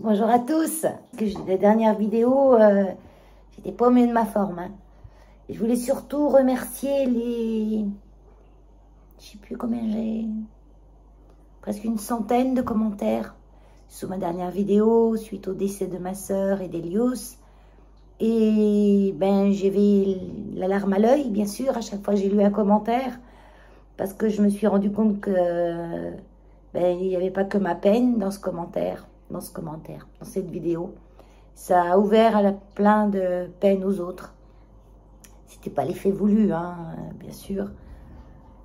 Bonjour à tous. La dernière vidéo, j'étais pas au mieux de ma forme. Hein. Et je voulais surtout remercier les... Je sais plus combien j'ai... Presque une centaine de commentaires sous ma dernière vidéo, suite au décès de ma sœur et d'Elios. Et ben, j'avais la larme à l'œil, bien sûr, à chaque fois que j'ai lu un commentaire. Parce que je me suis rendu compte que ben, il n'y avait pas que ma peine dans ce commentaire, dans cette vidéo. Ça a ouvert plein de peine aux autres. C'était pas l'effet voulu, hein, bien sûr.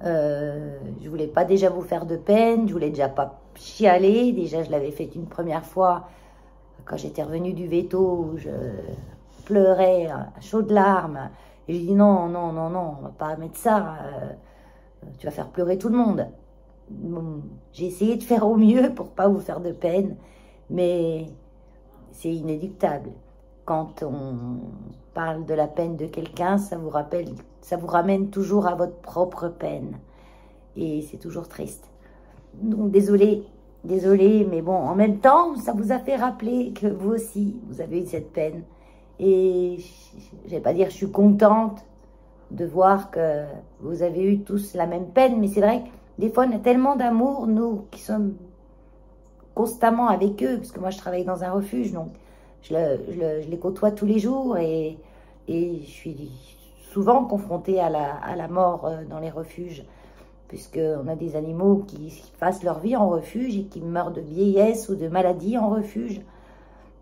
Je voulais pas déjà vous faire de peine, je voulais déjà pas chialer. Déjà, je l'avais fait une première fois quand j'étais revenue du veto, où je pleurais à chaudes larmes. Et j'ai dit non, non, non, non, on va pas mettre ça. Tu vas faire pleurer tout le monde. Bon, j'ai essayé de faire au mieux pour pas vous faire de peine, mais c'est inéluctable. Quand on parle de la peine de quelqu'un, ça vous ramène toujours à votre propre peine. Et c'est toujours triste. Donc désolée, mais bon, en même temps, ça vous a fait rappeler que vous aussi, vous avez eu cette peine. Et je vais pas dire que je suis contente de voir que vous avez eu tous la même peine, mais c'est vrai que des fois, on a tellement d'amour, nous, qui sommes constamment avec eux, parce que moi, je travaille dans un refuge, donc je les côtoie tous les jours, et je suis souvent confrontée à la mort dans les refuges, puisqu'on a des animaux qui passent leur vie en refuge et qui meurent de vieillesse ou de maladie en refuge.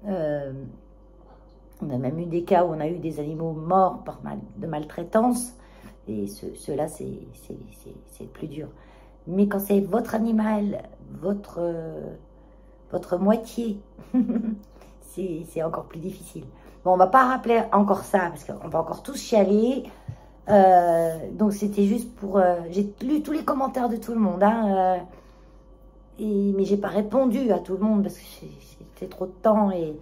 On a même eu des cas où on a eu des animaux morts de maltraitance, et ceux-là, c'est le plus dur. Mais quand c'est votre animal, votre moitié, c'est encore plus difficile. Bon, on va pas rappeler encore ça, parce qu'on va encore tous chialer. Donc, c'était juste pour... j'ai lu tous les commentaires de tout le monde, hein, mais j'ai pas répondu à tout le monde, parce que c'était trop de temps, et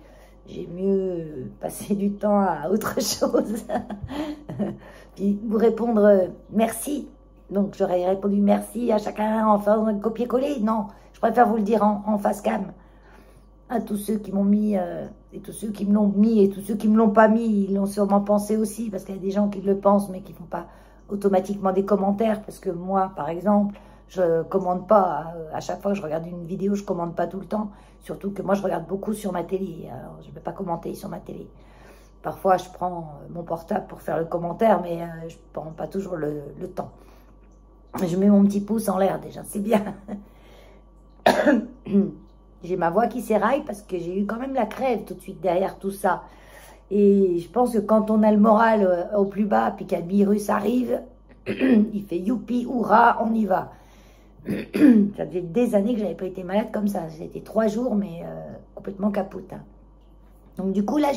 j'ai mieux passé du temps à autre chose. Puis vous répondre merci. Donc j'aurais répondu merci à chacun en faisant un copier-coller. Non, je préfère vous le dire en face cam. À tous ceux qui m'ont mis, et tous ceux qui me l'ont mis, et tous ceux qui ne me l'ont pas mis, ils l'ont sûrement pensé aussi, parce qu'il y a des gens qui le pensent, mais qui ne font pas automatiquement des commentaires, parce que moi, par exemple, je commande pas, à chaque fois que je regarde une vidéo, je commande pas tout le temps, surtout que moi, je regarde beaucoup sur ma télé, alors je ne peux pas commenter sur ma télé. Parfois, je prends mon portable pour faire le commentaire, mais je ne prends pas toujours le temps. Je mets mon petit pouce en l'air déjà, c'est bien. J'ai ma voix qui s'éraille parce que j'ai eu quand même la crève tout de suite derrière tout ça. Et je pense que quand on a le moral au plus bas, puis qu'un virus arrive, il fait youpi, hurrah, on y va. Ça faisait des années que je n'avais pas été malade comme ça. C'était 3 jours, mais complètement capote. Hein. Donc du coup, là,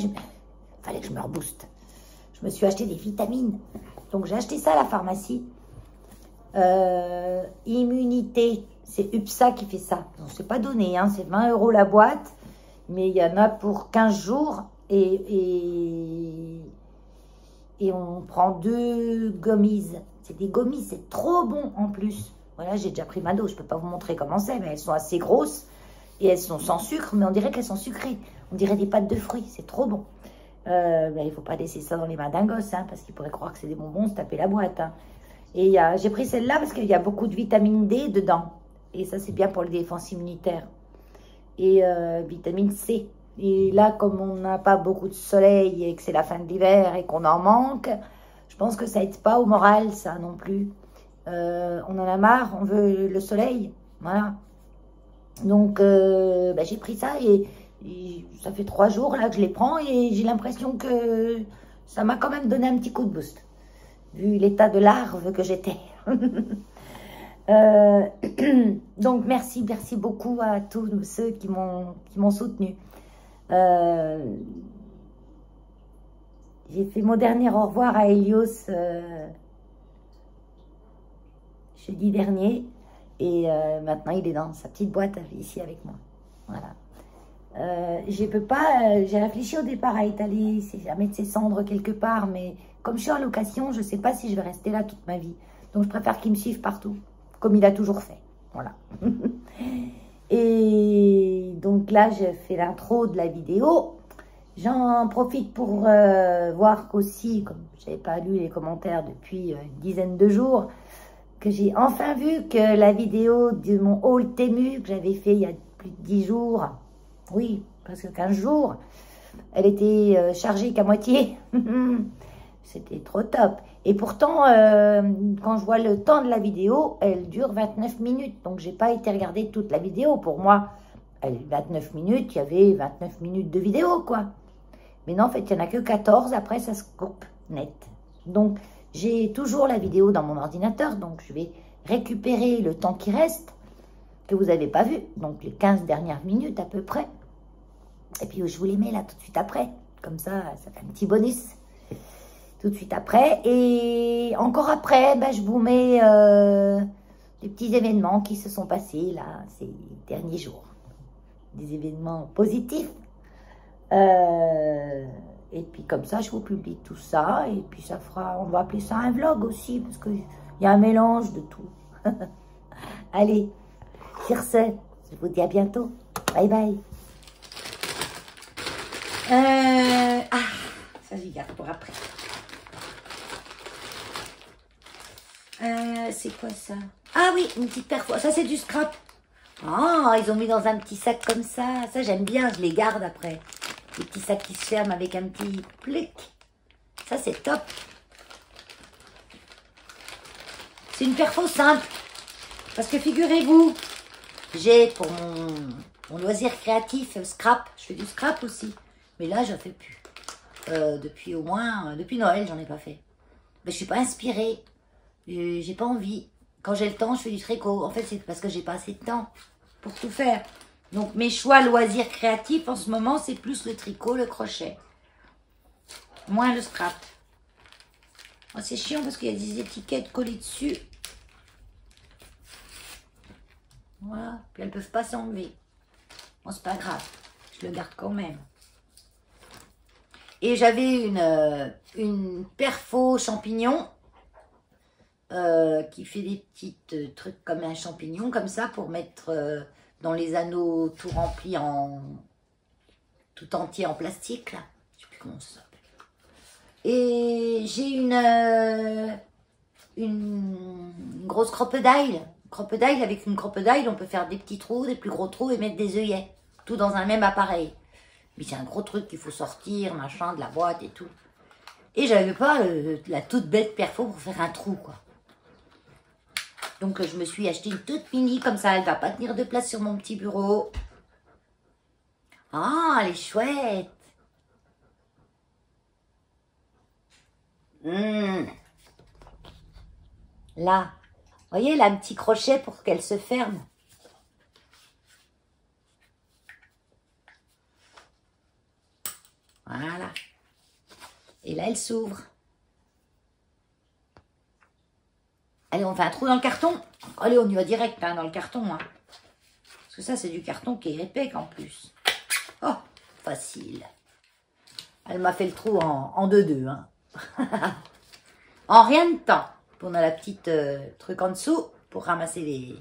fallait que je me rebooste. Je me suis acheté des vitamines. Donc j'ai acheté ça à la pharmacie. Immunité, c'est UPSA qui fait ça. Donc c'est pas donné, hein, c'est 20 € la boîte, mais il y en a pour 15 jours et on prend 2 gommies. C'est des gommies, c'est trop bon en plus. Voilà, j'ai déjà pris ma dose, je peux pas vous montrer comment c'est, mais elles sont assez grosses et elles sont sans sucre, mais on dirait qu'elles sont sucrées. On dirait des pâtes de fruits, c'est trop bon. Ben, il faut pas laisser ça dans les mains d'un gosse, hein, parce qu'il pourrait croire que c'est des bonbons, se taper la boîte. Hein. Et j'ai pris celle-là parce qu'il y a beaucoup de vitamine D dedans. Et ça, c'est bien pour les défenses immunitaires. Et vitamine C. Et là, comme on n'a pas beaucoup de soleil et que c'est la fin de l'hiver et qu'on en manque, je pense que ça aide pas au moral, ça non plus. On en a marre, on veut le soleil. Voilà. Donc, ben, j'ai pris ça et ça fait 3 jours là que je les prends et j'ai l'impression que ça m'a quand même donné un petit coup de boost. Vu l'état de larve que j'étais. Donc, merci beaucoup à tous ceux qui m'ont soutenu. J'ai fait mon dernier au revoir à Elios jeudi dernier. Et maintenant, il est dans sa petite boîte ici avec moi. Voilà. Je peux pas, j'ai réfléchi au départ à mettre ses cendres quelque part, mais comme je suis en location, je ne sais pas si je vais rester là toute ma vie. Donc, je préfère qu'il me suive partout, comme il a toujours fait. Voilà. Et donc là, je fais l'intro de la vidéo. J'en profite pour voir qu'aussi, comme je n'avais pas lu les commentaires depuis une dizaine de jours, que j'ai enfin vu que la vidéo de mon haul Temu que j'avais fait il y a plus de 10 jours, oui, presque 15 jours, elle était chargée qu'à moitié. C'était trop top. Et pourtant, quand je vois le temps de la vidéo, elle dure 29 minutes. Donc, j'ai pas été regarder toute la vidéo. Pour moi, 29 minutes, il y avait 29 minutes de vidéo, quoi. Mais non, en fait, il n'y en a que 14. Après, ça se coupe net. Donc, j'ai toujours la vidéo dans mon ordinateur. Donc, je vais récupérer le temps qui reste, que vous n'avez pas vu. Donc, les 15 dernières minutes à peu près. Et puis, je vous les mets là tout de suite après. Comme ça fait un petit bonus. Tout de suite après. Et encore après, ben, je vous mets des petits événements qui se sont passés là ces derniers jours. Des événements positifs. Et puis comme ça, je vous publie tout ça. Et puis ça fera, on va appeler ça un vlog aussi, parce qu'il y a un mélange de tout. Allez, sur ce, je vous dis à bientôt. Bye bye. Ça j'y garde pour après. C'est quoi ça? Ah oui, une petite perfo. Ça, c'est du scrap. Ah, ils ont mis dans un petit sac comme ça. Ça, j'aime bien. Je les garde après. Les petits sacs qui se ferment avec un petit plic. Ça, c'est top. C'est une perfo simple. Parce que figurez-vous, j'ai pour mon loisir créatif scrap. Je fais du scrap aussi. Mais là, je ne fais plus. Depuis au moins... depuis Noël, j'en ai pas fait. Mais je suis pas inspirée. J'ai pas envie. Quand j'ai le temps, je fais du tricot. En fait, c'est parce que j'ai pas assez de temps pour tout faire. Donc, mes choix loisirs créatifs, en ce moment, c'est plus le tricot, le crochet. Moins le scrap. Oh, c'est chiant parce qu'il y a des étiquettes collées dessus. Voilà. Puis elles peuvent pas s'enlever. Bon, c'est pas grave. Je le garde quand même. Et j'avais une perfo champignon. Qui fait des petits trucs comme un champignon, comme ça, pour mettre dans les anneaux tout remplis tout entier en plastique, là. Je sais plus comment ça s'appelle. Et j'ai une grosse crocodile. Crocodile, avec une crocodile, on peut faire des petits trous, des plus gros trous et mettre des œillets. Tout dans un même appareil. Mais c'est un gros truc qu'il faut sortir, machin, de la boîte et tout. Et j'avais pas la toute bête perfo pour faire un trou, quoi. Donc, je me suis acheté une toute mini, comme ça, elle ne va pas tenir de place sur mon petit bureau. Ah, elle est chouette. Là, vous voyez, là, un petit crochet pour qu'elle se ferme. Voilà. Et là, elle s'ouvre. Allez, on fait un trou dans le carton. Allez, on y va direct hein, dans le carton. Hein. Parce que ça, c'est du carton qui est épais en plus. Oh, facile. Elle m'a fait le trou en 2-2. Hein. En rien de temps. On a la petite truc en dessous pour ramasser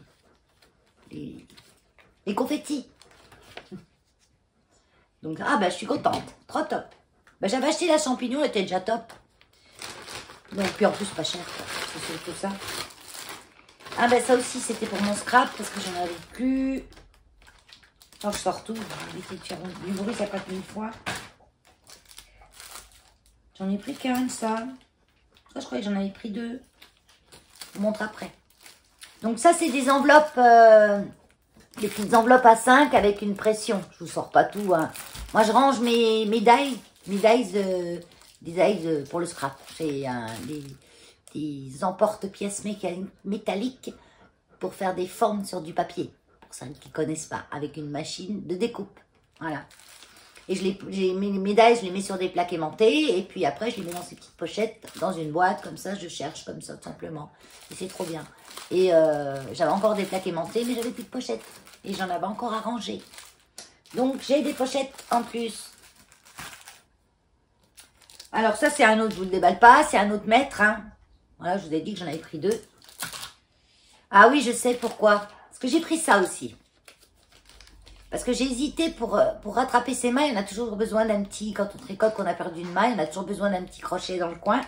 les confettis. Donc, ah ben, je suis contente. Trop top. Ben, j'avais acheté la champignon, elle était déjà top. Donc, puis en plus, pas cher. C'est surtout ça. Ah ben, ça aussi, c'était pour mon scrap parce que j'en avais plus. Quand je sors tout, éviter de faire du bruit, ça passe 1000 fois. J'en ai pris qu'un, ça. Ça, je croyais que j'en avais pris 2. Je vous montre après. Donc, ça, c'est des enveloppes, des petites enveloppes à 5 avec une pression. Je vous sors pas tout. Hein. Moi, je range mes dies pour le scrap. C'est des emporte-pièces métalliques pour faire des formes sur du papier. Pour ceux qui ne connaissent pas, avec une machine de découpe. Voilà. Et mes dies, je les mets sur des plaques aimantées. Et puis après, je les mets dans ces petites pochettes, dans une boîte. Comme ça, je cherche comme ça, tout simplement. Et c'est trop bien. Et j'avais encore des plaques aimantées, mais j'avais plus de pochettes. Et j'en avais encore à ranger. Donc, j'ai des pochettes en plus. Alors, ça, c'est un autre, je vous le déballe pas. C'est un autre mètre. Hein. Voilà, je vous ai dit que j'en avais pris 2. Ah oui, je sais pourquoi. Parce que j'ai pris ça aussi. Parce que j'ai hésité pour rattraper ses mailles. On a toujours besoin d'un petit, quand on tricote, qu'on a perdu une maille, on a toujours besoin d'un petit crochet dans le coin.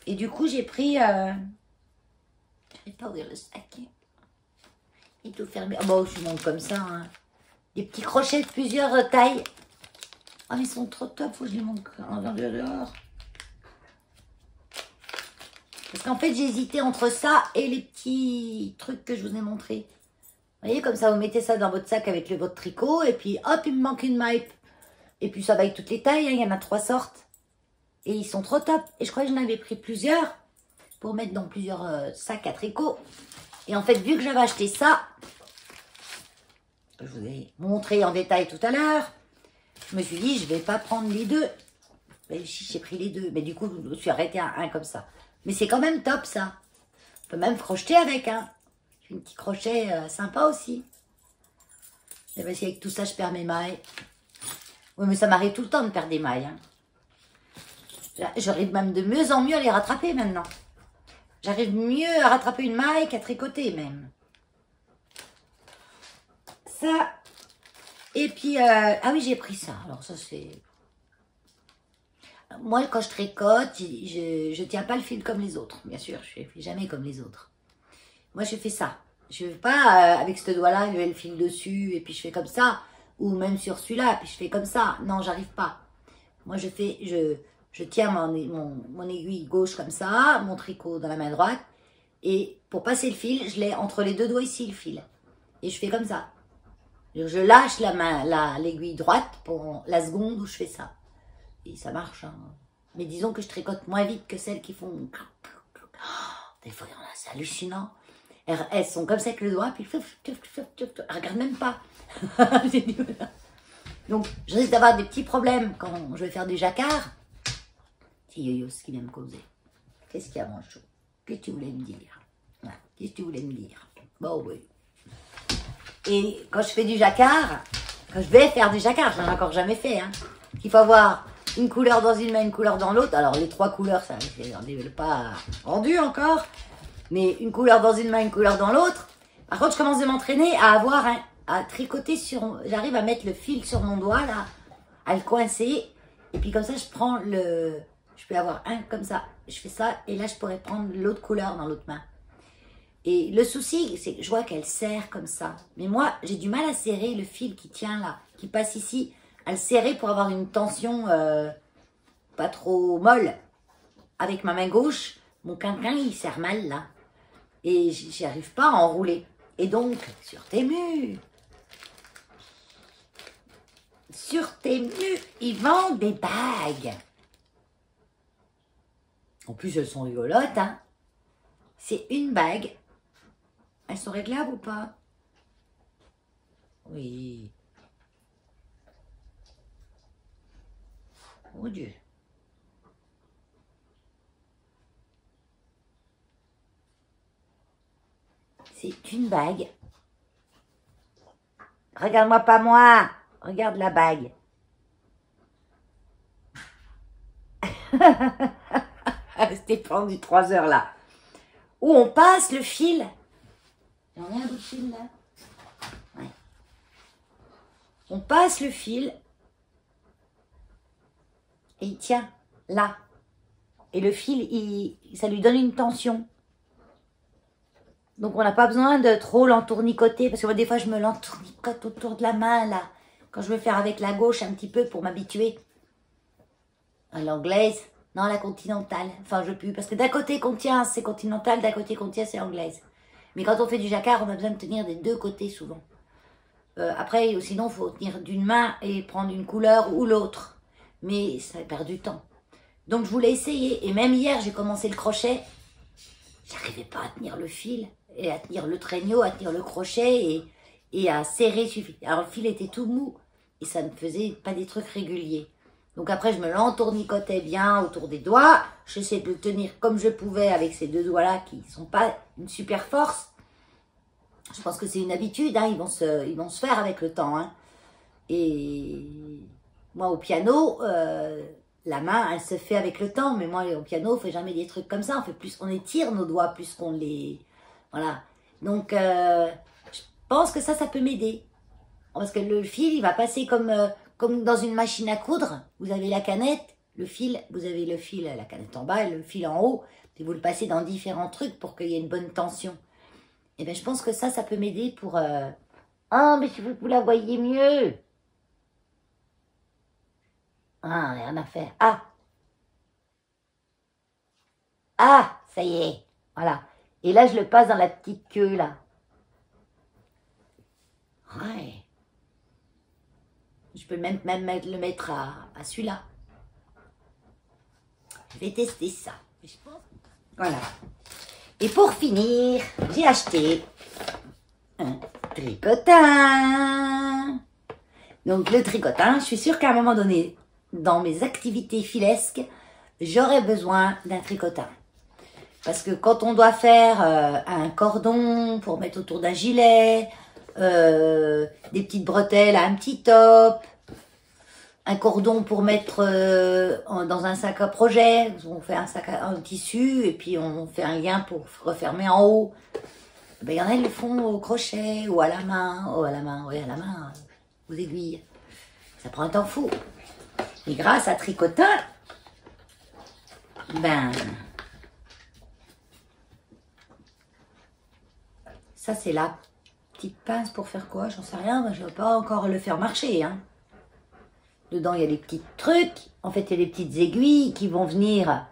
Et du coup, j'ai pris... j'arrive pas à ouvrir le sac. Il est tout fermé. Oh, bon, je monte comme ça. Hein. Des petits crochets de plusieurs tailles. Oh, ils sont trop top. Faut que je les montre en dehors. Parce qu'en fait, j'ai hésité entre ça et les petits trucs que je vous ai montrés. Vous voyez, comme ça, vous mettez ça dans votre sac avec votre tricot. Et puis, hop, il me manque une maille. Et puis, ça va avec toutes les tailles. Hein, il y en a 3 sortes. Et ils sont trop top. Et je crois que j'en avais pris plusieurs pour mettre dans plusieurs sacs à tricot. Et en fait, vu que j'avais acheté ça, que je vous ai montré en détail tout à l'heure, je me suis dit, je vais pas prendre les deux. Mais j'ai pris les deux. Mais du coup, je me suis arrêtée à un comme ça. Mais c'est quand même top, ça. On peut même crocheter avec, hein. Un petit crochet sympa aussi. Et parce qu'avec tout ça, je perds mes mailles. Oui, mais ça m'arrive tout le temps de perdre des mailles. Hein. J'arrive même de mieux en mieux à les rattraper maintenant. J'arrive mieux à rattraper une maille qu'à tricoter même. Ça. Et puis, ah oui, j'ai pris ça. Alors ça, c'est... Moi, quand je tricote, je tiens pas le fil comme les autres. Bien sûr, je ne fais jamais comme les autres. Moi, je fais ça. Je ne fais pas avec ce doigt-là, il y a le fil dessus, et puis je fais comme ça. Ou même sur celui-là, puis je fais comme ça. Non, j'arrive pas. Moi, je tiens mon aiguille gauche comme ça, mon tricot dans la main droite. Et pour passer le fil, je l'ai entre les deux doigts ici, le fil. Et je fais comme ça. Je lâche l'aiguille droite pour la seconde où je fais ça. Et ça marche. Hein. Mais disons que je tricote moins vite que celles qui font... Des fois, c'est hallucinant. Elles sont comme ça avec le doigt, puis elles regardent même pas. Donc, je risque d'avoir des petits problèmes quand je vais faire du jacquard. C'est Yo-Yo ce qui vient me causer. Qu'est-ce qu'il y a, mon chou? Qu'est-ce que tu voulais me dire? Qu'est-ce que tu voulais me dire? Bon, oui. Et quand je fais du jacquard, quand je vais faire du jacquard, je n'en ai encore jamais fait. Hein. Il faut avoir une couleur dans une main, une couleur dans l'autre. Alors, les 3 couleurs, ça n'est pas rendu encore. Mais une couleur dans une main, une couleur dans l'autre. Par contre, je commence à m'entraîner à avoir à tricoter sur... J'arrive à mettre le fil sur mon doigt, là, à le coincer. Et puis comme ça, je prends le... Je peux avoir un comme ça. Je fais ça, et là, je pourrais prendre l'autre couleur dans l'autre main. Et le souci, c'est que je vois qu'elle serre comme ça. Mais moi, j'ai du mal à serrer le fil qui tient là, qui passe ici. À le serrer pour avoir une tension pas trop molle. Avec ma main gauche, mon quinquin, il serre mal là. Et j'y arrive pas à enrouler. Et donc, sur Temu, ils vendent des bagues. En plus, elles sont rigolotes, hein. C'est une bague. Elles sont réglables ou pas? Oui. Oh Dieu. C'est une bague. Regarde-moi pas moi. Regarde la bague. Restez pendu 3 heures là. Où on passe le fil. J'en ai un bout de fil là. Ouais. On passe le fil. Et il tient là. Et le fil, ça lui donne une tension. Donc on n'a pas besoin de trop l'entournicoter. Parce que moi des fois je me l'entournicote autour de la main là. Quand je veux faire avec la gauche un petit peu pour m'habituer. À l'anglaise. Non, la continentale. Enfin, je peux. Parce que d'un côté qu'on tient, c'est continental. D'un côté qu'on tient, c'est anglaise. Mais quand on fait du jacquard, on a besoin de tenir des deux côtés souvent. Après, sinon, il faut tenir d'une main et prendre une couleur ou l'autre. Mais ça perd du temps. Donc, je voulais essayer. Et même hier, j'ai commencé le crochet. J'arrivais pas à tenir le fil. Et à tenir le traîneau, à tenir le crochet. Et à serrer suffisamment. Alors, le fil était tout mou. Et ça ne faisait pas des trucs réguliers. Donc après, je me l'entournicotais bien autour des doigts. J'essaie de le tenir comme je pouvais avec ces deux doigts-là qui ne sont pas une super force. Je pense que c'est une habitude, hein. Ils vont se faire avec le temps. Hein. Et moi, au piano, la main, elle se fait avec le temps. Mais moi, au piano, on ne fait jamais des trucs comme ça. On fait plus, on étire nos doigts plus qu'on les... Voilà. Donc, je pense que ça peut m'aider. Parce que le fil, il va passer comme dans une machine à coudre. Vous avez la canette, le fil, vous avez le fil, la canette en bas et le fil en haut. Et vous le passez dans différents trucs pour qu'il y ait une bonne tension. Et bien, je pense que ça peut m'aider pour... Ah, mais si vous la voyez mieux. Ah, rien à faire. Ah! Ah, ça y est. Voilà. Et là, je le passe dans la petite queue, là. Ouais. Je peux même le mettre à celui-là. Je vais tester ça. Voilà. Et pour finir, j'ai acheté un tricotin. Donc le tricotin, je suis sûre qu'à un moment donné, dans mes activités filesques, j'aurai besoin d'un tricotin. Parce que quand on doit faire un cordon pour mettre autour d'un gilet, des petites bretelles à un petit top, un cordon pour mettre dans un sac à projet, on fait un sac en tissu et puis on fait un lien pour refermer en haut. Ben, il y en a qui le font au crochet ou à la main, oui à la main, aux aiguilles. Ça prend un temps fou. Et grâce à Tricotin, ben, ça c'est la petite pince pour faire quoi? J'en sais rien, je ne vais pas encore le faire marcher. Hein. Dedans il y a des petits trucs, en fait il y a des petites aiguilles qui vont venir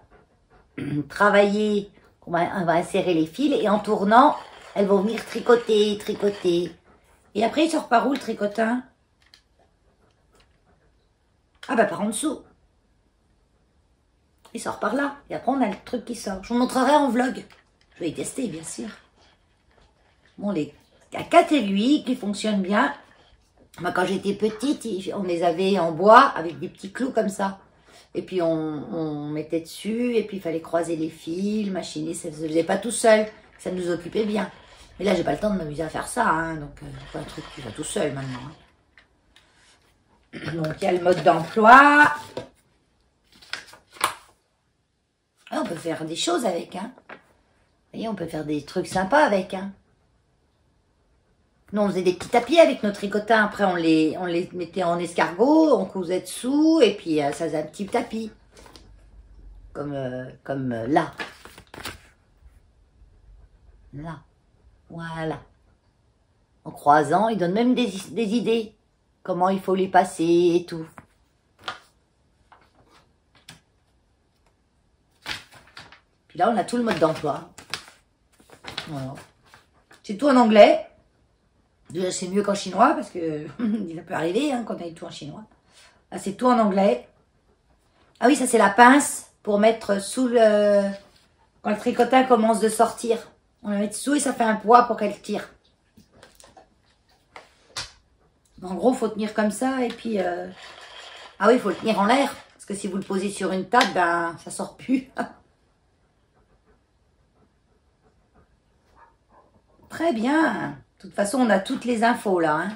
travailler, on va insérer les fils et en tournant, elles vont venir tricoter. Et après il sort par où le tricotin? Ah bah par en dessous. Il sort par là. Et après on a le truc qui sort. Je vous montrerai en vlog. Je vais y tester bien sûr. Bon, il y a 4 aiguilles qui fonctionnent bien. Moi quand j'étais petite, on les avait en bois avec des petits clous comme ça. Et puis on mettait dessus et puis il fallait croiser les fils, machiner. Ça ne se faisait pas tout seul. Ça nous occupait bien. Mais là j'ai pas le temps de m'amuser à faire ça. Hein, donc c'est pas un truc qui va tout seul maintenant. Hein. Donc il y a le mode d'emploi. On peut faire des choses avec. Hein. Vous voyez, on peut faire des trucs sympas avec. Hein. Nous on faisait des petits tapis avec nos tricotins. Après on les mettait en escargot, on cousait dessous et puis ça faisait un petit tapis. Comme là. Là. Voilà. En croisant, il donne même des idées. Comment il faut les passer et tout. Puis là, on a tout le mode d'emploi. Voilà. C'est tout en anglais. Déjà, c'est mieux qu'en chinois, parce que ça peut arriver hein, qu'on ait tout en chinois. Là, c'est tout en anglais. Ah oui, ça, c'est la pince pour mettre sous le... Quand le tricotin commence de sortir. On la met dessous et ça fait un poids pour qu'elle tire. En gros, il faut tenir comme ça et puis... Ah oui, il faut le tenir en l'air. Parce que si vous le posez sur une table, ben, ça sort plus. Très bien. De toute façon, on a toutes les infos là.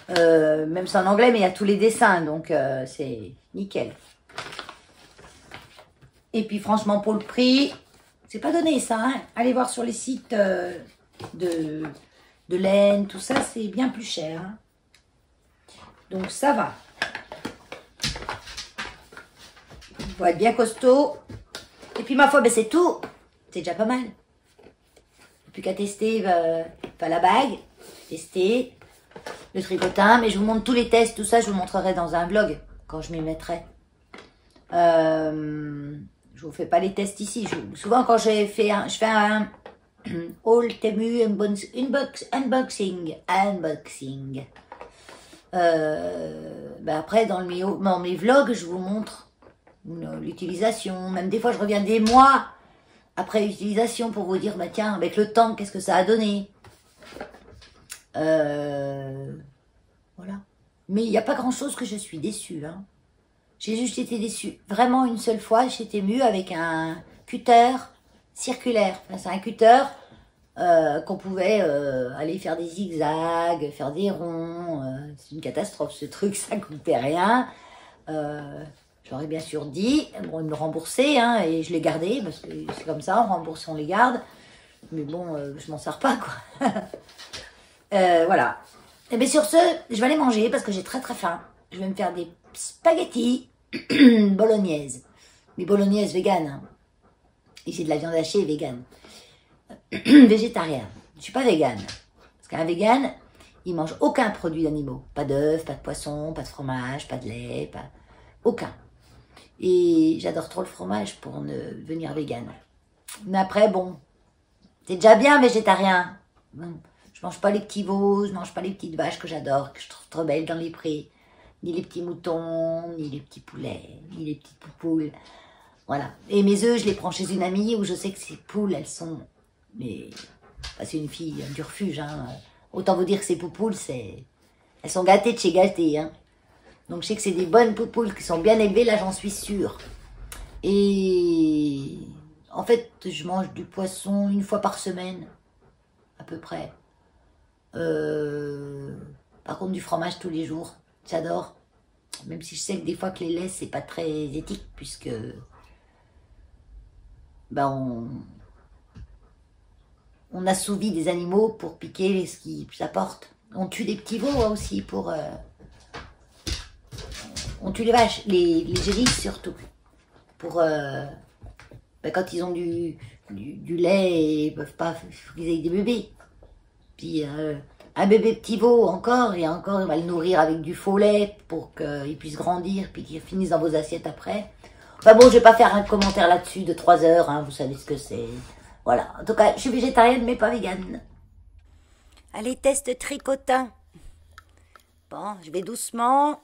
Hein. Même c'est en anglais, mais il y a tous les dessins. Donc, c'est nickel. Et puis, franchement, pour le prix, c'est pas donné ça. Hein. Allez voir sur les sites de laine, tout ça, c'est bien plus cher. Hein. Donc ça va. Il faut être bien costaud. Et puis ma foi, ben, c'est tout. C'est déjà pas mal. Plus qu'à tester la bague. Tester le tricotin. Mais je vous montre tous les tests. Tout ça, je vous montrerai dans un vlog. Quand je m'y mettrai. Je vous fais pas les tests ici. Souvent quand je fais un haul Temu unboxing. Ben après dans mes vlogs je vous montre l'utilisation, même des fois je reviens des mois après l'utilisation pour vous dire bah tiens avec le temps qu'est-ce que ça a donné voilà, mais il n'y a pas grand chose que je suis déçue hein. J'ai juste été déçue vraiment une seule fois chez Temu avec un cutter circulaire. Enfin, c'est un cutter qu'on pouvait aller faire des zigzags, faire des ronds. C'est une catastrophe ce truc, ça coûtait rien. J'aurais bien sûr dit, bon, ils me remboursaient hein, et je l'ai gardé parce que c'est comme ça, on rembourse, on les garde. Mais bon, je m'en sers pas quoi. Voilà. Et bien sur ce, je vais aller manger parce que j'ai très faim. Je vais me faire des spaghettis bolognaises. Mais bolognaises vegan. Hein. Et j'ai de la viande hachée vegan. Végétarien. Je suis pas vegan. Parce qu'un vegan, il mange aucun produit d'animaux. Pas d'œufs, pas de poisson, pas de fromage, pas de lait, pas... aucun. Et j'adore trop le fromage pour ne devenir vegan. Mais après, bon, c'est déjà bien végétarien. Bon, je mange pas les petits veaux, je mange pas les petites vaches que j'adore, que je trouve trop belles dans les prés. Ni les petits moutons, ni les petits poulets, ni les petites poupoules. Voilà. Et mes œufs, je les prends chez une amie où je sais que ces poules, elles sont... Mais bah, c'est une fille du refuge. Hein. Autant vous dire que ces poupoules, elles sont gâtées de chez gâtées. Hein. Donc je sais que c'est des bonnes poupoules qui sont bien élevées, là j'en suis sûre. Et en fait, je mange du poisson 1 fois par semaine, à peu près. Par contre, du fromage tous les jours, j'adore. Même si je sais que des fois que les laits, c'est pas très éthique, puisque bah, on assouvit des animaux pour piquer ce qu'ils apportent. On tue des petits veaux aussi pour... On tue les vaches, les gélisses surtout, pour ben quand ils ont du lait, ils peuvent pas, faut qu'ils aient des bébés. Puis un bébé petit veau encore, et encore, il va le nourrir avec du faux lait pour qu'il puisse grandir, puis qu'il finisse dans vos assiettes après. Enfin bon, je vais pas faire un commentaire là-dessus de 3 heures, hein, vous savez ce que c'est. Voilà, en tout cas, je suis végétarienne, mais pas végane. Allez, test tricotin. Bon, je vais doucement...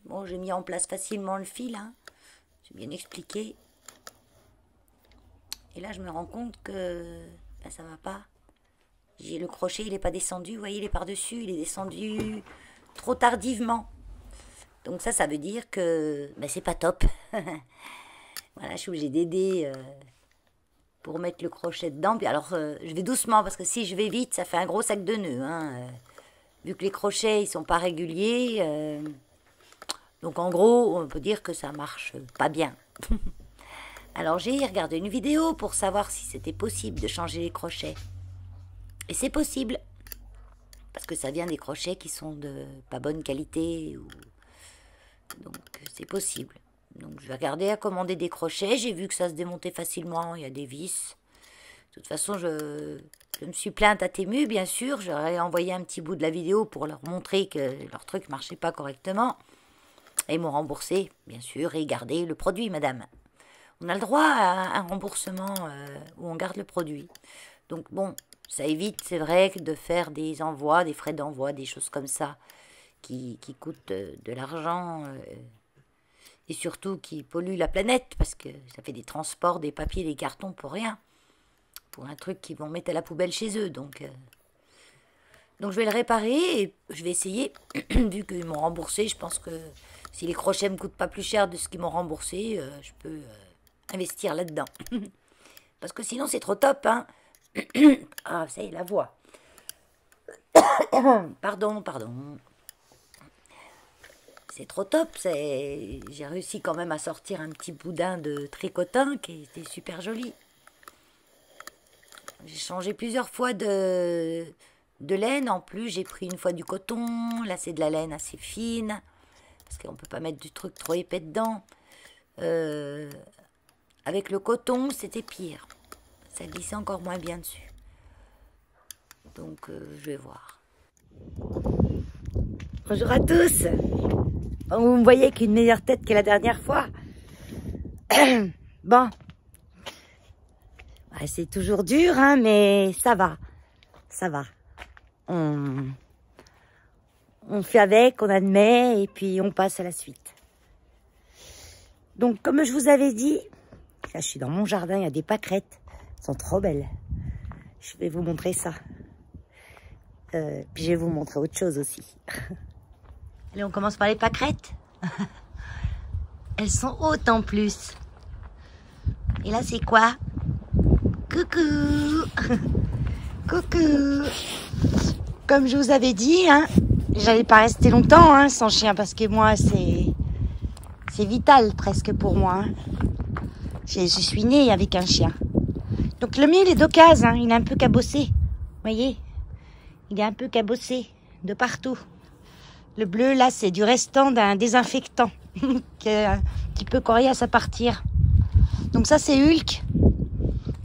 Bon, j'ai mis en place facilement le fil, hein. J'ai bien expliqué. Et là, je me rends compte que ben, ça va pas. J'ai le crochet, il n'est pas descendu. Vous voyez, il est par-dessus, il est descendu trop tardivement. Donc ça veut dire que ben, c'est pas top. Voilà, je suis obligée d'aider pour mettre le crochet dedans. Puis alors, je vais doucement, parce que si je vais vite, ça fait un gros sac de nœuds. Hein. Vu que les crochets, ils sont pas réguliers... Donc en gros, on peut dire que ça marche pas bien. Alors j'ai regardé une vidéo pour savoir si c'était possible de changer les crochets. Et c'est possible. Parce que ça vient des crochets qui sont de pas bonne qualité. Donc c'est possible. Donc je vais regarder à commander des crochets. J'ai vu que ça se démontait facilement. Il y a des vis. De toute façon, je me suis plainte à Temu, bien sûr. J'aurais envoyé un petit bout de la vidéo pour leur montrer que leur truc marchait pas correctement. Et ils m'ont remboursé, bien sûr, et gardé le produit, madame. On a le droit à un remboursement où on garde le produit. Donc bon, ça évite, c'est vrai, de faire des envois, des frais d'envoi, des choses comme ça, qui coûtent de l'argent et surtout qui polluent la planète, parce que ça fait des transports, des papiers, des cartons pour rien. Pour un truc qu'ils vont mettre à la poubelle chez eux, donc je vais le réparer et je vais essayer, vu qu'ils m'ont remboursé, je pense que si les crochets me coûtent pas plus cher de ce qu'ils m'ont remboursé, je peux investir là-dedans. Parce que sinon, c'est trop top, hein. Ah, ça y est, la voix. Pardon. C'est trop top. J'ai réussi quand même à sortir un petit boudin de tricotin qui était super joli. J'ai changé plusieurs fois de laine. En plus, j'ai pris une fois du coton. Là, c'est de la laine assez fine. Parce qu'on ne peut pas mettre du truc trop épais dedans. Avec le coton, c'était pire. Ça glissait encore moins bien dessus. Donc, je vais voir. Bonjour à tous. Bon, vous me voyez avec une meilleure tête que la dernière fois. Bon. Ouais, c'est toujours dur, hein, mais ça va. Ça va. On fait avec, on admet, et puis on passe à la suite. Donc, comme je vous avais dit, là, je suis dans mon jardin, il y a des pâquerettes. Elles sont trop belles. Je vais vous montrer ça. Puis je vais vous montrer autre chose aussi. Allez, on commence par les pâquerettes. Elles sont hautes en plus. Et là, c'est quoi? Coucou. Coucou. Comme je vous avais dit, hein, j'allais pas rester longtemps hein, sans chien parce que moi, c'est vital presque pour moi. Hein. Je suis née avec un chien. Donc le mien, il est d'occasion, hein, il est un peu cabossé. Vous voyez? Il est un peu cabossé. de partout. Le bleu, là, c'est du restant d'un désinfectant qui est un petit peu coriace à partir. Donc ça, c'est Hulk.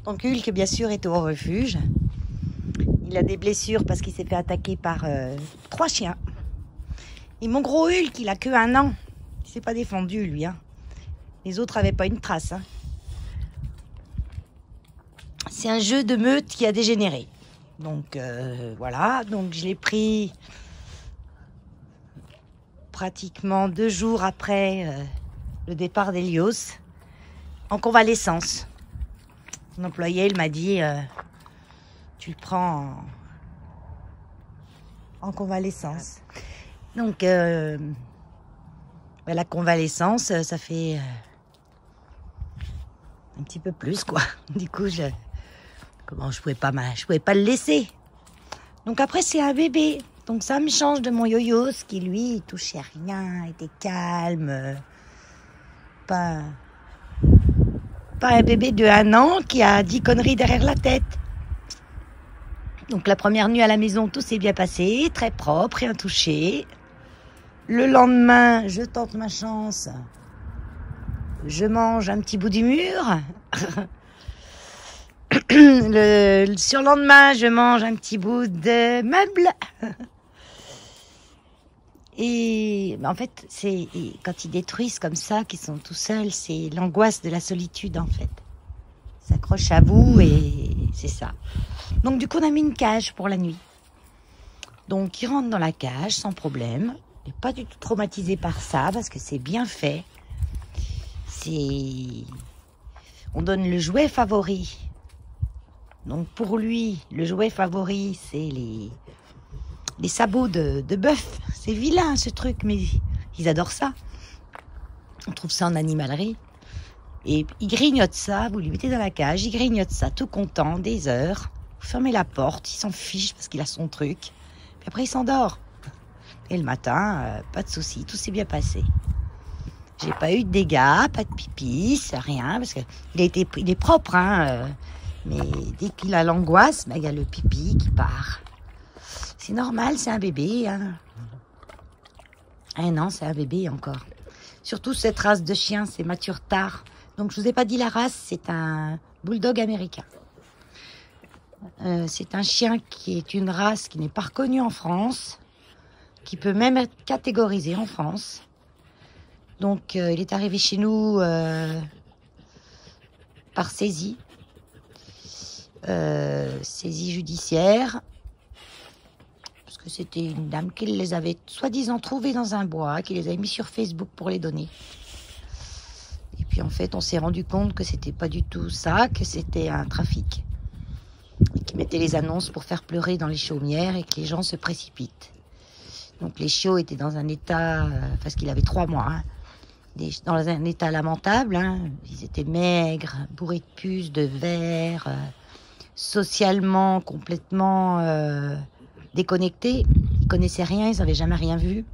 Donc Hulk, bien sûr, est au refuge. Il a des blessures parce qu'il s'est fait attaquer par 3 chiens. Et mon gros Hulk, il a que 1 an. Il s'est pas défendu, lui. Hein. Les autres avaient pas une trace. Hein. C'est un jeu de meute qui a dégénéré. Donc voilà, donc je l'ai pris pratiquement 2 jours après le départ d'Hélios en convalescence. Mon employé, il m'a dit tu le prends en convalescence. Donc la convalescence, ça fait un petit peu plus quoi. Du coup, je pouvais pas le laisser. Donc après, c'est un bébé. Donc ça me change de mon yo-yo, qui lui, il touchait rien, était calme. Pas un bébé de 1 an qui a 10 conneries derrière la tête. Donc la première nuit à la maison, tout s'est bien passé, très propre, rien touché. Le lendemain, je tente ma chance. Je mange un petit bout du mur. Le surlendemain, je mange un petit bout de meuble. Et en fait, c'est quand ils détruisent comme ça, qu'ils sont tout seuls, c'est l'angoisse de la solitude en fait. Ils s'accrochent à vous et c'est ça. Donc du coup, on a mis une cage pour la nuit. Donc il rentre dans la cage sans problème. Il n'est pas du tout traumatisé par ça parce que c'est bien fait. On donne le jouet favori. Donc pour lui, le jouet favori, c'est les sabots de bœuf. C'est vilain ce truc, mais ils adorent ça. On trouve ça en animalerie. Et il grignote ça, vous lui mettez dans la cage, il grignote ça tout content, des heures. Vous fermez la porte, il s'en fiche parce qu'il a son truc. Puis après il s'endort. Et le matin, pas de souci, tout s'est bien passé. J'ai pas eu de dégâts, pas de pipi, rien, parce qu'il est propre, hein. Mais dès qu'il a l'angoisse, il y a le pipi qui part. C'est normal, c'est un bébé. Hein. 1 an, c'est un bébé encore. Surtout cette race de chien, c'est mature tard. Donc je vous ai pas dit la race, c'est un bulldog américain. C'est un chien qui est une race qui n'est pas reconnue en France, qui peut même être catégorisée en France. Donc il est arrivé chez nous par saisie. Saisie judiciaire. Parce que c'était une dame qui les avait soi-disant trouvés dans un bois, qui les avait mis sur Facebook pour les donner. Et puis en fait, on s'est rendu compte que c'était pas du tout ça, que c'était un trafic. Et qui mettait les annonces pour faire pleurer dans les chaumières et que les gens se précipitent. Donc les chiots étaient dans un état, parce qu'il avait 3 mois, hein, dans un état lamentable. Hein. Ils étaient maigres, bourrés de puces, de vers, socialement complètement déconnectés. Ils connaissaient rien, ils n'avaient jamais rien vu.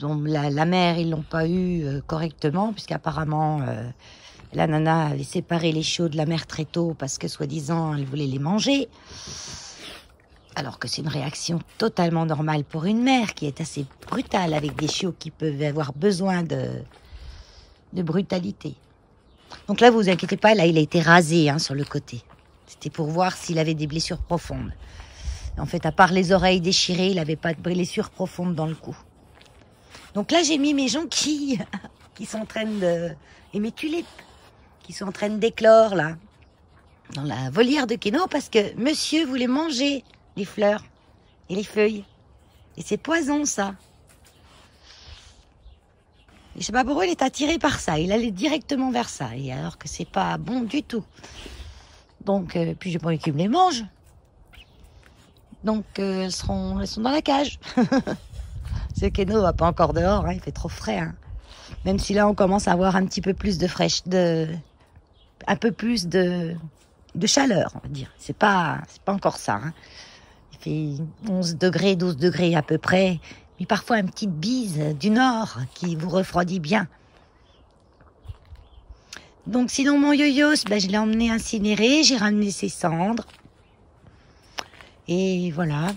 La mère, ils l'ont pas eu correctement, puisqu'apparemment la nana avait séparé les chiots de la mère très tôt parce que soi-disant elle voulait les manger. Alors que c'est une réaction totalement normale pour une mère qui est assez brutale avec des chiots qui peuvent avoir besoin de brutalité. Donc là, vous inquiétez pas, là il a été rasé sur le côté. C'était pour voir s'il avait des blessures profondes. En fait, à part les oreilles déchirées, il n'avait pas de blessures profondes dans le cou. Donc là, j'ai mis mes jonquilles qui sont en train de... et mes tulipes qui sont en train d'éclore là, dans la volière de Keno, parce que monsieur voulait manger les fleurs et les feuilles. Et c'est poison, ça. Et je sais pas pourquoi il est attiré par ça. Il allait directement vers ça. Et alors que c'est pas bon du tout. Donc, puis j'ai pas envie qu'il me les mange. Donc, elles sont dans la cage. Ce Keno va pas encore dehors, hein, il fait trop frais. Hein. Même si là, on commence à avoir un petit peu plus de un peu plus de chaleur, on va dire. C'est pas encore ça. Hein. Il fait 11 degrés, 12 degrés à peu près. Mais parfois, une petite bise du nord qui vous refroidit bien. Donc, sinon, mon yo-yo, je l'ai emmené incinérer. J'ai ramené ses cendres. Et voilà.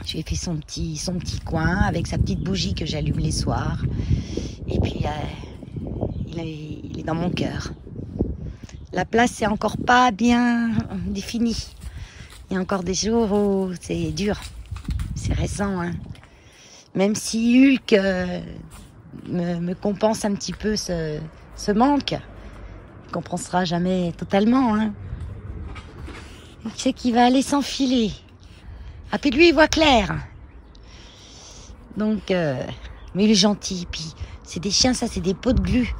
Je lui ai fait son petit coin avec sa petite bougie que j'allume les soirs. Et puis, il est dans mon cœur. La place, c'est encore pas bien définie. Il y a encore des jours où c'est dur. C'est récent, hein. Même si Hulk me compense un petit peu ce manque, il ne compensera jamais totalement, hein. Il sait qu'il va aller s'enfiler. Ah, puis lui, il voit clair. Donc, mais il est gentil. Puis, c'est des chiens, ça, c'est des pots de glu.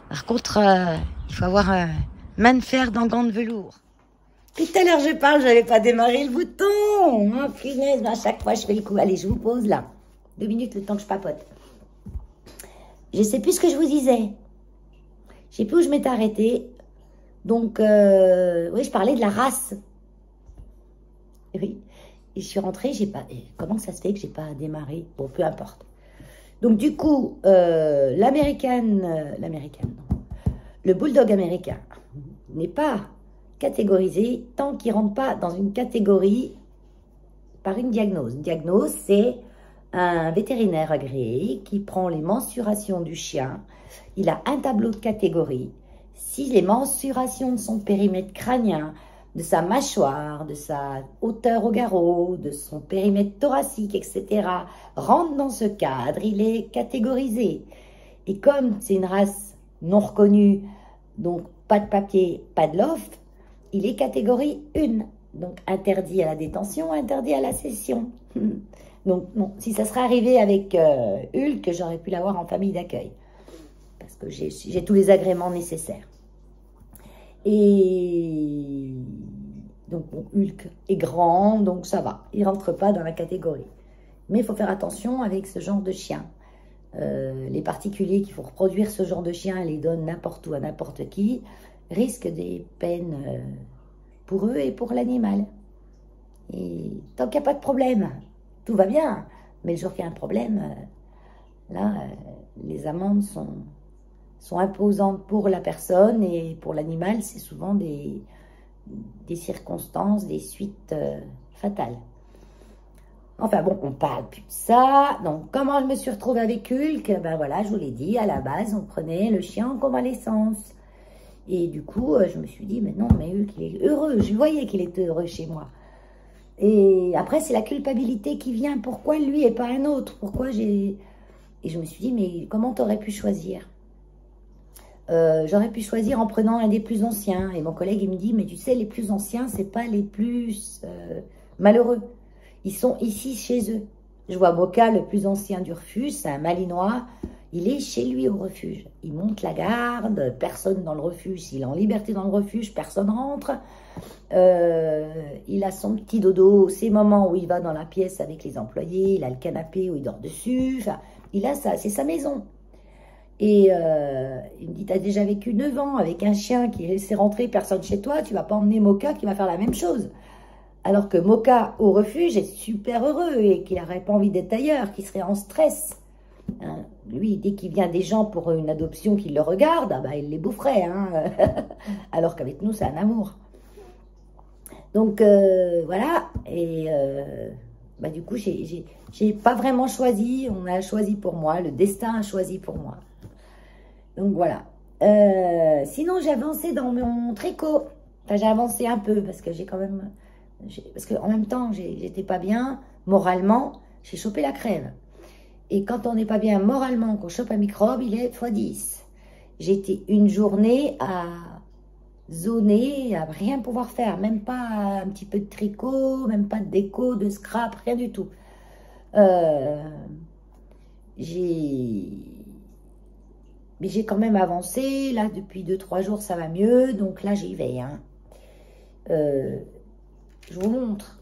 Par contre, il faut avoir main de fer dans gants de velours. Puis tout à l'heure, je parle, j'avais pas démarré le bouton. Oh, punaise, à chaque fois, je fais le coup. Allez, je vous pose là. 2 minutes, le temps que je papote. Je sais plus ce que je vous disais. Je sais plus où je m'étais arrêtée. Donc, oui, je parlais de la race. Oui. Et je suis rentrée, j'ai pas... Comment ça se fait que j'ai pas démarré? Bon, peu importe. Donc, du coup, le bulldog américain n'est pas catégorisé tant qu'il ne rentre pas dans une catégorie par une diagnose. Une diagnose, c'est un vétérinaire agréé qui prend les mensurations du chien. Il a un tableau de catégories. Si les mensurations de son périmètre crânien, de sa mâchoire, de sa hauteur au garrot, de son périmètre thoracique, etc., rentrent dans ce cadre, il est catégorisé. Et comme c'est une race non reconnue, donc pas de papier, pas de loft, il est catégorie 1. Donc interdit à la détention, interdit à la cession. Donc non, si ça serait arrivé avec Hulk, j'aurais pu l'avoir en famille d'accueil. Parce que j'ai tous les agréments nécessaires. Et donc bon, Hulk est grand, donc ça va. Il ne rentre pas dans la catégorie. Mais il faut faire attention avec ce genre de chien. Les particuliers qui font reproduire ce genre de chien, les donnent n'importe où à n'importe qui, risquent des peines pour eux et pour l'animal. Et tant qu'il n'y a pas de problème, tout va bien. Mais le jour qu'il y a un problème, les amendes sont imposantes pour la personne et pour l'animal, c'est souvent des circonstances, des suites fatales. Enfin bon, on parle plus de ça. Donc, comment je me suis retrouvée avec Hulk? Ben voilà, je vous l'ai dit, à la base, on prenait le chien en convalescence. Et du coup, je me suis dit, mais non, mais Hulk, il est heureux. Je voyais qu'il était heureux chez moi. Et après, c'est la culpabilité qui vient. Pourquoi lui et pas un autre? Pourquoi j'ai... Et je me suis dit, mais comment t'aurais pu choisir? J'aurais pu choisir en prenant un des plus anciens. Et mon collègue, il me dit, mais tu sais, les plus anciens, c'est pas les plus malheureux. Ils sont ici chez eux. Je vois Moka, le plus ancien du refuge, c'est un Malinois. Il est chez lui au refuge. Il monte la garde, personne dans le refuge. S'il est en liberté dans le refuge, personne rentre. Il a son petit dodo, ces moments où il va dans la pièce avec les employés. Il a le canapé où il dort dessus. Enfin, il a ça, c'est sa maison. Et il me dit, t'as déjà vécu 9 ans avec un chien qui est laissé rentrer, personne chez toi, tu vas pas emmener Moka qui va faire la même chose. Alors que Moka, au refuge, est super heureux et qu'il n'aurait pas envie d'être ailleurs, qu'il serait en stress. Hein, lui, dès qu'il vient des gens pour une adoption qui le regardent, ah bah, il les boufferait. Hein. Alors qu'avec nous, c'est un amour. Donc, voilà. Et bah, du coup, j'ai pas vraiment choisi. On a choisi pour moi. Le destin a choisi pour moi. Donc, voilà. Sinon, j'ai avancé dans mon tricot. Enfin, j'ai avancé un peu parce que j'ai quand même... Parce qu'en même temps, j'étais pas bien moralement, j'ai chopé la crève. Et quand on n'est pas bien moralement, qu'on chope un microbe, il est x10. J'ai été une journée à zoner, à rien pouvoir faire, même pas un petit peu de tricot, même pas de déco, de scrap, rien du tout. Mais j'ai quand même avancé, là depuis 2-3 jours ça va mieux, donc là j'y vais. Hein. Je vous montre.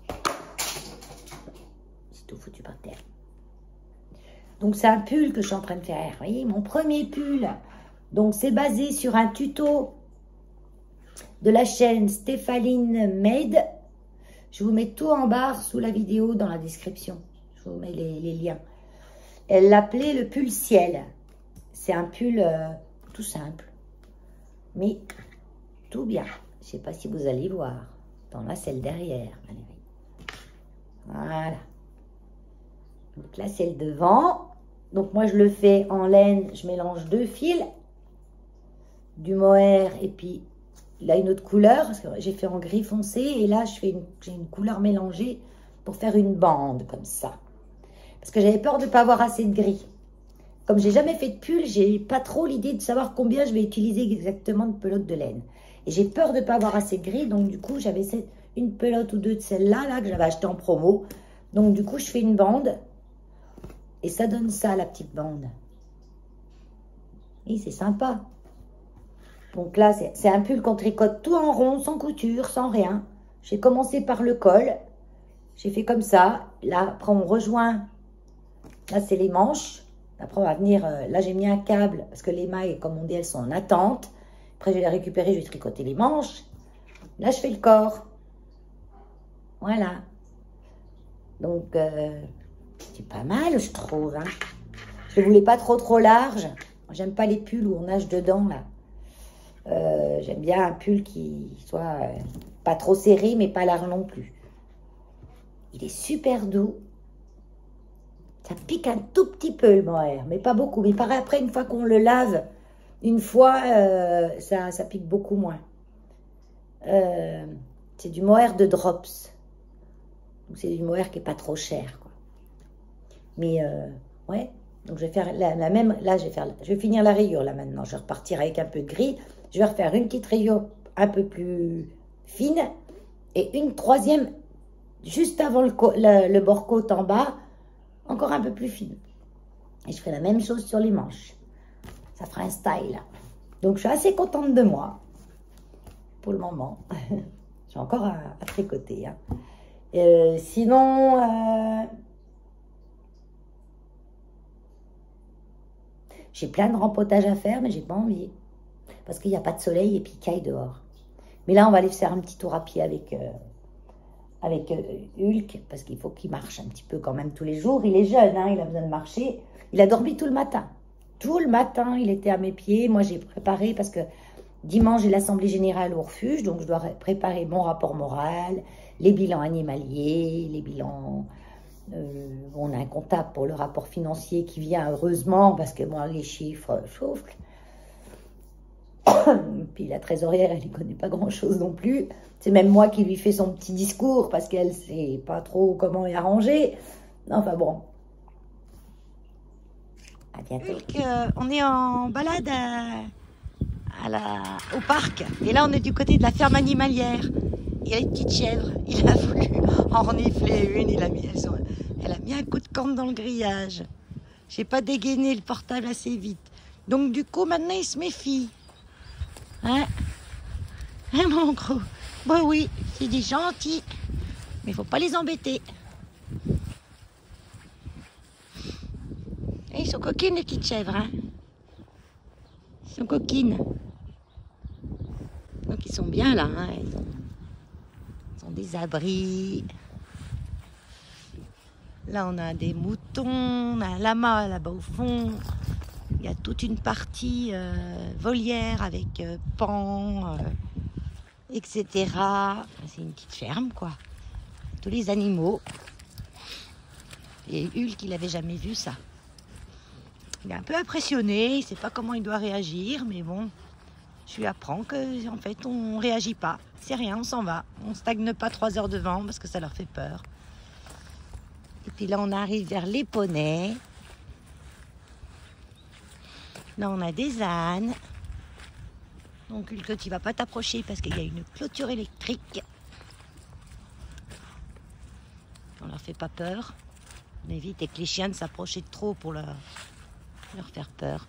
C'est tout foutu par terre. Donc, c'est un pull que je suis en train de faire. Vous voyez, mon premier pull. Donc, c'est basé sur un tuto de la chaîne Stéphaline Made. Je vous mets tout en barre sous la vidéo dans la description. Je vous mets les liens. Elle l'appelait le pull ciel. C'est un pull tout simple. Mais tout bien. Je ne sais pas si vous allez voir. Dans la selle derrière, Valérie. Voilà. Donc là, c'est le devant. Donc moi, je le fais en laine. Je mélange 2 fils. Du mohair et puis là, une autre couleur. Parce que j'ai fait en gris foncé. Et là, j'ai une couleur mélangée pour faire une bande comme ça. Parce que j'avais peur de ne pas avoir assez de gris. Comme j'ai jamais fait de pull, j'ai pas trop l'idée de savoir combien je vais utiliser exactement de pelote de laine. Et j'ai peur de ne pas avoir assez de gris. Donc du coup, j'avais une pelote ou 2 de celle-là là, que j'avais acheté en promo. Donc du coup, je fais une bande. Et ça donne ça, la petite bande. Oui, c'est sympa. Donc là, c'est un pull qu'on tricote tout en rond, sans couture, sans rien. J'ai commencé par le col. J'ai fait comme ça. Là, après, on rejoint. Là, c'est les manches. Après, on va venir... là, j'ai mis un câble parce que les mailles, comme on dit, elles sont en attente. Après, je vais les récupérer, je vais tricoter les manches. Là, je fais le corps. Voilà. Donc... c'est pas mal, je trouve. Hein. Je ne voulais pas trop large. J'aime pas les pulls où on nage dedans, là. J'aime bien un pull qui soit pas trop serré, mais pas large non plus. Il est super doux. Ça pique un tout petit peu, le mohair, mais pas beaucoup. Mais pareil, après, une fois qu'on le lave, une fois, ça pique beaucoup moins. C'est du mohair de Drops. C'est du mohair qui n'est pas trop cher, quoi. Mais ouais, donc je vais faire la même. Là, je vais finir la rayure là maintenant. Je vais repartir avec un peu de gris. Je vais refaire une petite rayure un peu plus fine et une troisième juste avant le bord côte en bas, encore un peu plus fine. Et je ferai la même chose sur les manches. Ça fera un style. Donc je suis assez contente de moi pour le moment. J'ai encore à tricoter. Hein. Sinon. J'ai plein de rempotage à faire, mais j'ai pas envie. Parce qu'il n'y a pas de soleil et puis il caille dehors. Mais là, on va aller faire un petit tour à pied avec Hulk, parce qu'il faut qu'il marche un petit peu quand même tous les jours. Il est jeune, hein, il a besoin de marcher. Il a dormi tout le matin. Tout le matin, il était à mes pieds. Moi, j'ai préparé, parce que dimanche, j'ai l'Assemblée Générale au refuge, donc je dois préparer mon rapport moral, les bilans animaliers, les bilans... on a un comptable pour le rapport financier qui vient heureusement parce que moi les chiffres soufflent. Puis la trésorière, elle ne connaît pas grand chose non plus. C'est même moi qui lui fais son petit discours parce qu'elle ne sait pas trop comment y arranger. Enfin bon. À bientôt. On est en balade au parc et là on est du côté de la ferme animalière. Il y a les petites chèvres. Il a voulu en renifler une. Elle a mis un coup de corne dans le grillage. J'ai pas dégainé le portable assez vite. Donc du coup, maintenant, il se méfie. Hein? Hein, mon gros? Bah oui, c'est des gentils. Mais il faut pas les embêter. Et ils sont coquines, les petites chèvres. Hein? Ils sont coquines. Donc ils sont bien là. Hein? Ils ont des abris. Là, on a des moutons, on a un lama là-bas au fond. Il y a toute une partie volière avec pan, etc. C'est une petite ferme, quoi. Tous les animaux. Et Hulk, il n'avait jamais vu ça. Il est un peu impressionné, il ne sait pas comment il doit réagir, mais bon, je lui apprends qu'en fait, on ne réagit pas. C'est rien, on s'en va. On ne stagne pas 3 heures devant parce que ça leur fait peur. Et puis là, on arrive vers les poneys. Là, on a des ânes. Donc, Hulk, tu ne vas pas t'approcher parce qu'il y a une clôture électrique. On leur fait pas peur. On évite que les chiens ne s'approchent trop pour leur faire peur.